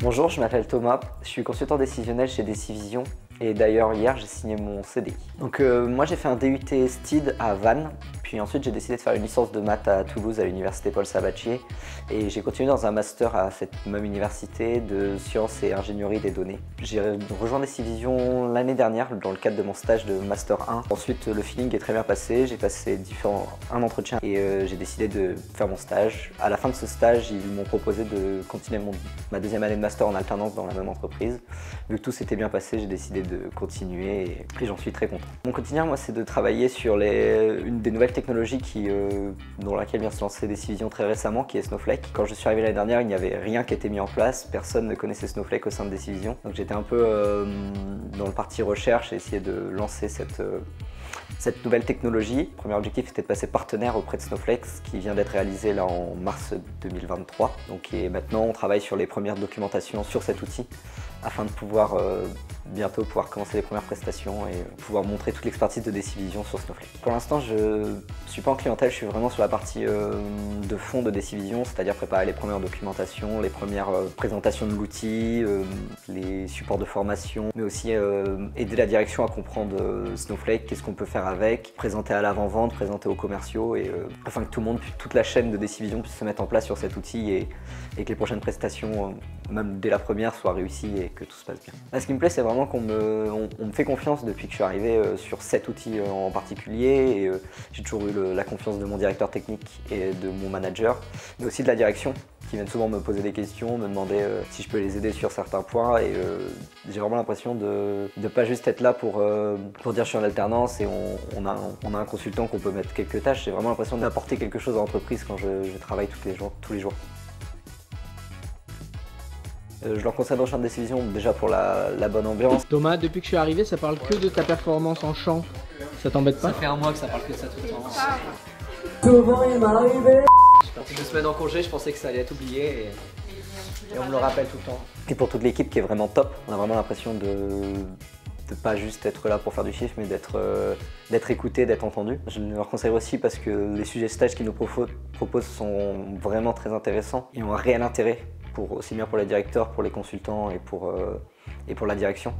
Bonjour, je m'appelle Thomas, je suis consultant décisionnel chez Decivision et d'ailleurs hier j'ai signé mon CDI. Donc moi j'ai fait un DUT STID à Vannes, puis ensuite j'ai décidé de faire une licence de maths à Toulouse à l'université Paul Sabatier et j'ai continué dans un master à cette même université de sciences et ingénierie des données. J'ai rejoint Decivision l'année dernière dans le cadre de mon stage de master 1. Ensuite le feeling est très bien passé, j'ai passé un entretien et j'ai décidé de faire mon stage. À la fin de ce stage ils m'ont proposé de continuer ma deuxième année de master en alternance dans la même entreprise. Vu que tout s'était bien passé, j'ai décidé de continuer et j'en suis très content. Mon quotidien, moi, c'est de travailler sur une des nouvelles technologies dans laquelle vient se lancer Decivision très récemment, qui est Snowflake. Quand je suis arrivé l'année dernière, il n'y avait rien qui était mis en place, personne ne connaissait Snowflake au sein de Decivision. Donc j'étais un peu dans le parti recherche et essayer de lancer cette nouvelle technologie. Le premier objectif était de passer partenaire auprès de Snowflake, ce qui vient d'être réalisé là en mars 2023. Donc maintenant, on travaille sur les premières documentations sur cet outil afin de pouvoir bientôt commencer les premières prestations et pouvoir montrer toute l'expertise de Decivision sur Snowflake. Pour l'instant, je ne suis pas en clientèle, je suis vraiment sur la partie de fond de Decivision, c'est-à-dire préparer les premières documentations, les premières présentations de l'outil, les supports de formation, mais aussi aider la direction à comprendre Snowflake, qu'est-ce qu'on peut faire avec, présenter à l'avant-vente, présenter aux commerciaux, afin que tout le monde, toute la chaîne de Decivision puisse se mettre en place sur cet outil et que les prochaines prestations, même dès la première, soient réussies et que tout se passe bien. Là, ce qui me plaît, c'est vraiment qu'on me fait confiance depuis que je suis arrivé sur cet outil en particulier. Et j'ai toujours eu la confiance de mon directeur technique et de mon manager, mais aussi de la direction, qui viennent souvent me poser des questions, me demander si je peux les aider sur certains points. Et j'ai vraiment l'impression de ne pas juste être là pour dire je suis en alternance et on a un consultant qu'on peut mettre quelques tâches. J'ai vraiment l'impression d'apporter quelque chose à l'entreprise quand je travaille tous les jours. Je leur conseille de rejoindre Decivision déjà pour la bonne ambiance. Thomas, depuis que je suis arrivé, ça parle que de ta performance en chant. Ça t'embête pas? Ça fait un mois que ça parle que de ça tout le temps. Souvent il m'est arrivé. Je suis parti 2 semaines en congé, je pensais que ça allait être oublié et on me le rappelle tout le temps. Et pour toute l'équipe qui est vraiment top, on a vraiment l'impression de pas juste être là pour faire du chiffre, mais d'être écouté, d'être entendu. Je leur conseille aussi parce que les sujets stages qu'ils nous proposent sont vraiment très intéressants et ont un réel intérêt, aussi bien pour les directeurs, pour les consultants et pour la direction.